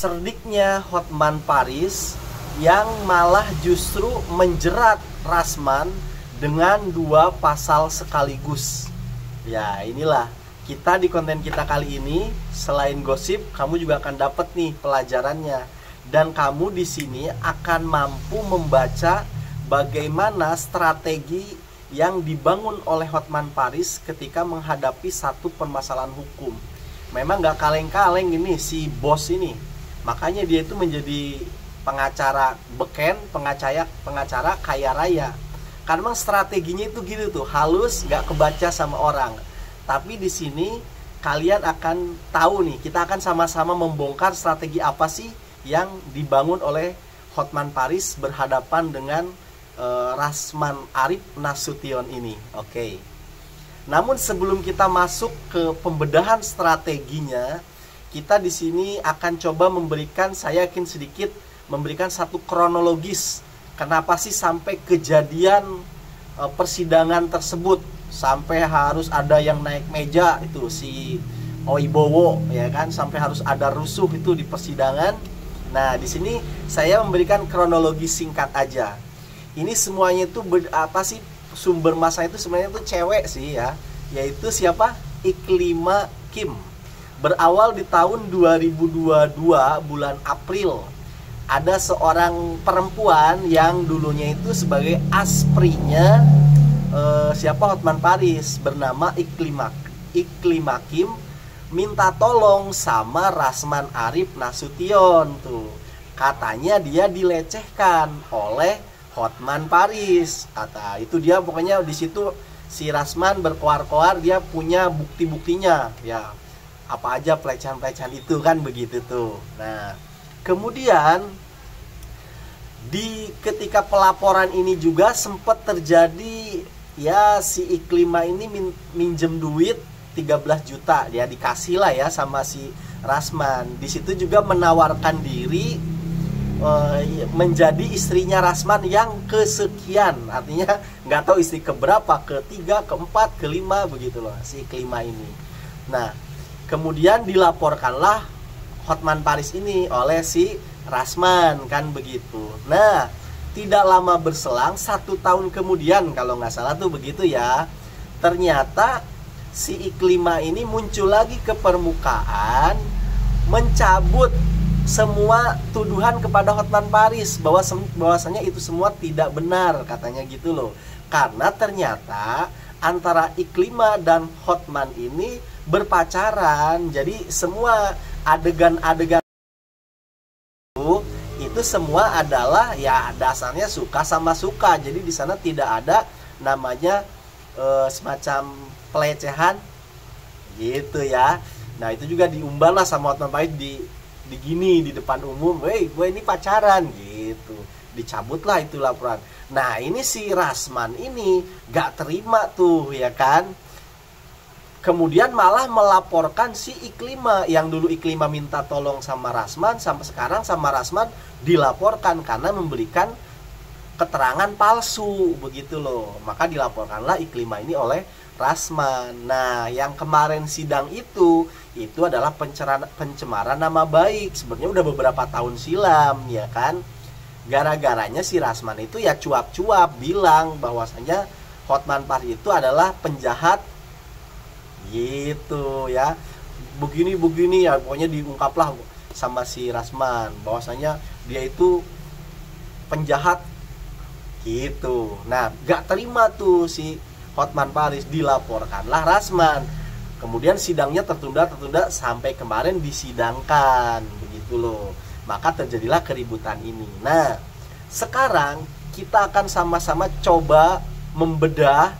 Cerdiknya Hotman Paris yang malah justru menjerat Rasman dengan 2 pasal sekaligus. Ya, inilah kita di konten kita kali ini, selain gosip, kamu juga akan dapat nih pelajarannya. Dan kamu di sini akan mampu membaca bagaimana strategi yang dibangun oleh Hotman Paris ketika menghadapi satu permasalahan hukum. Memang gak kaleng-kaleng ini si bos ini. Makanya dia itu menjadi pengacara beken, pengacara kaya raya. Karena memang strateginya itu gitu tuh, halus, gak kebaca sama orang. Tapi di sini kalian akan tahu nih, kita akan sama-sama membongkar strategi apa sih yang dibangun oleh Hotman Paris berhadapan dengan Rasman Arif Nasution ini. Oke. Namun sebelum kita masuk ke pembedahan strateginya, kita di sini akan coba memberikan, saya yakin sedikit memberikan satu kronologis. Kenapa sih sampai kejadian persidangan tersebut sampai harus ada yang naik meja itu si Oibowo, ya kan, sampai harus ada rusuh itu di persidangan. Nah, di sini saya memberikan kronologi singkat aja. Ini semuanya itu apa sih, sumber masa itu sebenarnya itu cewek sih ya, yaitu siapa? Iklima Kim. Berawal di tahun 2022 bulan April. Ada seorang perempuan yang dulunya itu sebagai asprinya siapa Hotman Paris, bernama Iklima Kim, minta tolong sama Rasman Arif Nasution tuh. Katanya dia dilecehkan oleh Hotman Paris. Kata itu dia, pokoknya di situ si Rasman berkoar-koar dia punya bukti-buktinya. Ya, apa aja pelecehan-pelecehan itu kan begitu tuh. Nah, kemudian ketika pelaporan ini juga sempat terjadi ya, si Iklima ini minjem duit 13 juta, dia dikasih lah ya sama si Rasman. Di situ juga menawarkan diri menjadi istrinya Rasman yang kesekian, artinya nggak tahu istri keberapa, ketiga, keempat, kelima begitu loh si Iklima ini. Nah, kemudian dilaporkanlah Hotman Paris ini oleh si Rasman kan begitu. Nah, tidak lama berselang 1 tahun kemudian kalau nggak salah tuh begitu ya, ternyata si Iklima ini muncul lagi ke permukaan, mencabut semua tuduhan kepada Hotman Paris bahwasanya itu semua tidak benar, katanya gitu loh. Karena ternyata antara Iklima dan Hotman ini berpacaran. Jadi semua adegan-adegan itu semua adalah ya dasarnya suka sama suka. Jadi di sana tidak ada namanya semacam pelecehan gitu ya. Nah, itu juga diumbar lah sama Hotman Paris di depan umum, "Woi, gue ini pacaran," gitu. Dicabutlah itu laporan. Nah, ini si Rasman ini gak terima tuh ya kan. Kemudian malah melaporkan si Iklima, yang dulu Iklima minta tolong sama Rasman, sampai sekarang sama Rasman dilaporkan karena memberikan keterangan palsu begitu loh. Maka dilaporkanlah Iklima ini oleh Rasman. Nah, yang kemarin sidang itu adalah pencemaran nama baik. Sebenarnya udah beberapa tahun silam ya kan. Gara-garanya si Rasman itu ya cuap-cuap bilang bahwasanya Hotman Paris itu adalah penjahat gitu ya. Begini ya, pokoknya diungkaplah sama si Rasman bahwasanya dia itu penjahat gitu. Nah, gak terima tuh si Hotman Paris, dilaporkanlah Rasman. Kemudian sidangnya tertunda sampai kemarin disidangkan begitu loh. Maka terjadilah keributan ini. Nah, sekarang kita akan sama-sama coba membedah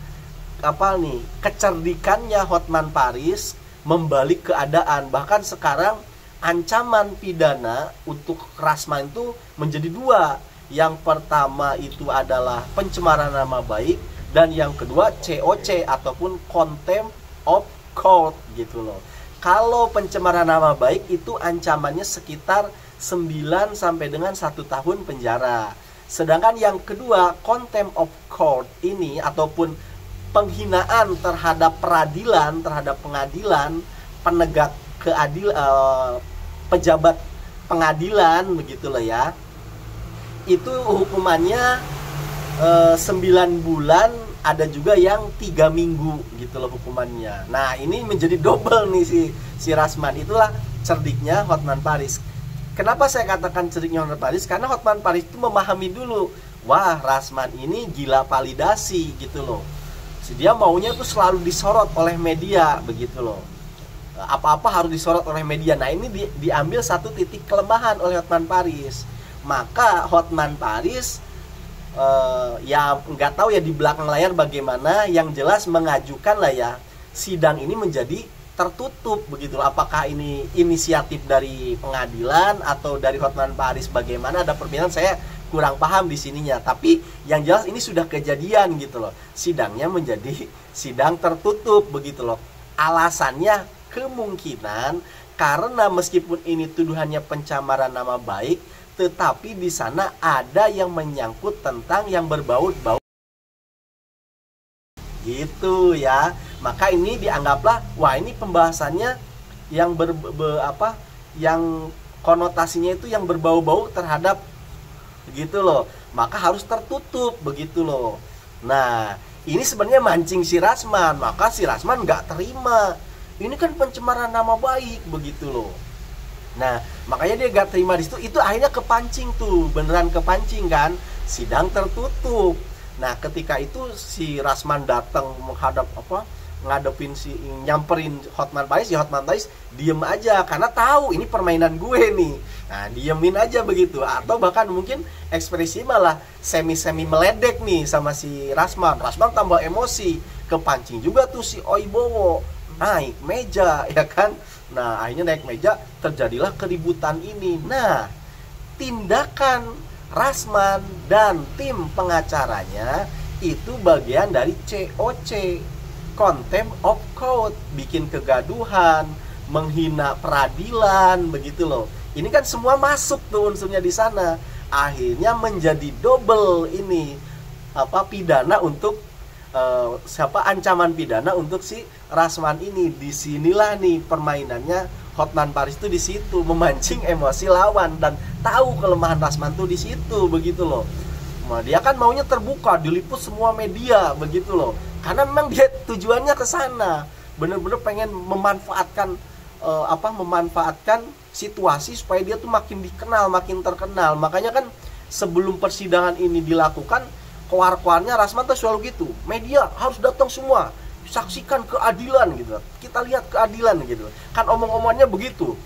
kecerdikannya Hotman Paris membalik keadaan. Bahkan sekarang ancaman pidana untuk Rasman itu menjadi 2. Yang pertama itu adalah pencemaran nama baik, dan yang kedua COC ataupun contempt of court gitu loh. Kalau pencemaran nama baik itu ancamannya sekitar 9 sampai dengan 1 tahun penjara. Sedangkan yang kedua, contempt of court ini ataupun penghinaan terhadap peradilan, terhadap pengadilan, penegak pejabat pengadilan begitu loh ya. Itu hukumannya 9 bulan, ada juga yang 3 minggu gitu loh hukumannya. Nah ini menjadi double nih si Rasman. Itulah cerdiknya Hotman Paris. Kenapa saya katakan cerdiknya Hotman Paris? Karena Hotman Paris itu memahami dulu, wah Rasman ini gila validasi gitu loh. Dia maunya tuh selalu disorot oleh media begitu loh. Apa-apa harus disorot oleh media. Nah ini diambil satu titik kelemahan oleh Hotman Paris. Maka Hotman Paris ya nggak tahu ya di belakang layar bagaimana, yang jelas mengajukan lah ya sidang ini menjadi tertutup begitu. Apakah ini inisiatif dari pengadilan atau dari Hotman Paris, bagaimana ada perbedaan, saya kurang paham di sininya. Tapi yang jelas ini sudah kejadian gitu loh, sidangnya menjadi sidang tertutup begitu loh. Alasannya kemungkinan karena meskipun ini tuduhannya pencemaran nama baik, tetapi di sana ada yang menyangkut tentang yang berbau-bau gitu ya. Maka ini dianggaplah, wah ini pembahasannya yang yang konotasinya itu yang berbau-bau terhadap begitu loh, maka harus tertutup begitu loh. Nah ini sebenarnya mancing si Rasman, maka si Rasman nggak terima, ini kan pencemaran nama baik begitu loh. Nah makanya dia gak terima di situ. Itu akhirnya kepancing tuh, beneran kepancing kan, sidang tertutup. Nah ketika itu si Rasman datang menghadap ngadepin nyamperin Hotman Paris, ya Hotman Paris diem aja karena tahu ini permainan gue nih. Nah diemin aja begitu, atau bahkan mungkin ekspresi malah semi meledek nih sama si Rasman. Rasman tambah emosi, kepancing juga tuh si Oibowo naik meja ya kan. Nah akhirnya naik meja, terjadilah keributan ini. Nah tindakan Rasman dan tim pengacaranya itu bagian dari COC, contempt of court, bikin kegaduhan, menghina peradilan begitu loh. Ini kan semua masuk tuh unsurnya di sana. Akhirnya menjadi double ini pidana untuk ancaman pidana untuk si Rasman ini. Disinilah nih permainannya Hotman Paris tuh, di situ memancing emosi lawan dan tahu kelemahan Rasman tuh di situ begitu loh. Nah, dia kan maunya terbuka, diliput semua media begitu loh. Karena memang dia tujuannya ke sana, bener-bener pengen memanfaatkan memanfaatkan situasi supaya dia tuh makin dikenal, makin terkenal. Makanya kan sebelum persidangan ini dilakukan, keluar-keluarnya Rasman tuh selalu gitu, media harus datang semua, saksikan keadilan gitu, kita lihat keadilan gitu kan, omong-omongannya begitu,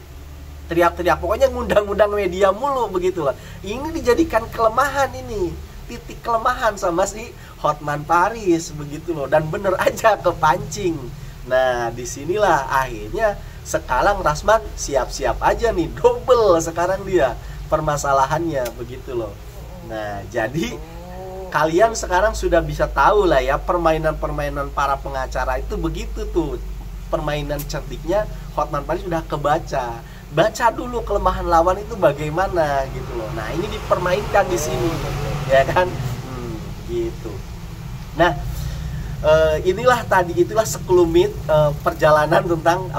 teriak-teriak, pokoknya ngundang-ngundang media mulu begitu lah. Ini dijadikan kelemahan, ini titik kelemahan sama si Hotman Paris begitu loh, dan bener aja kepancing. Nah disinilah akhirnya sekarang Rasman siap-siap aja nih, double sekarang dia permasalahannya begitu loh. Nah jadi kalian sekarang sudah bisa tahu lah ya, permainan-permainan para pengacara itu begitu tuh. Permainan cerdiknya Hotman Paris sudah kebaca. Baca dulu kelemahan lawan itu bagaimana gitu loh. Nah ini dipermainkan di sini ya kan, gitu. Nah itulah sekelumit perjalanan tentang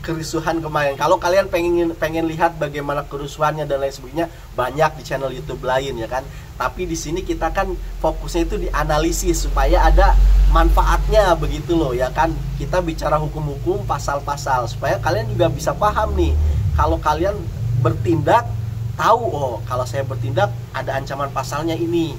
kerusuhan kemarin. Kalau kalian pengen lihat bagaimana kerusuhannya dan lain sebagainya, banyak di channel YouTube lain ya kan. Tapi di sini kita kan fokusnya itu di analisis supaya ada manfaatnya begitu loh ya kan. Kita bicara hukum-hukum, pasal-pasal supaya kalian juga bisa paham nih. Kalau kalian bertindak, tahu kalau saya bertindak ada ancaman pasalnya ini,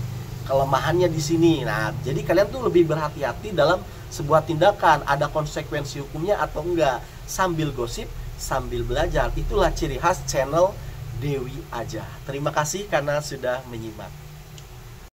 kelemahannya di sini. Nah, jadi kalian tuh lebih berhati-hati dalam sebuah tindakan, ada konsekuensi hukumnya atau enggak. Sambil gosip, sambil belajar. Itulah ciri khas channel Dewi Aja. Terima kasih karena sudah menyimak.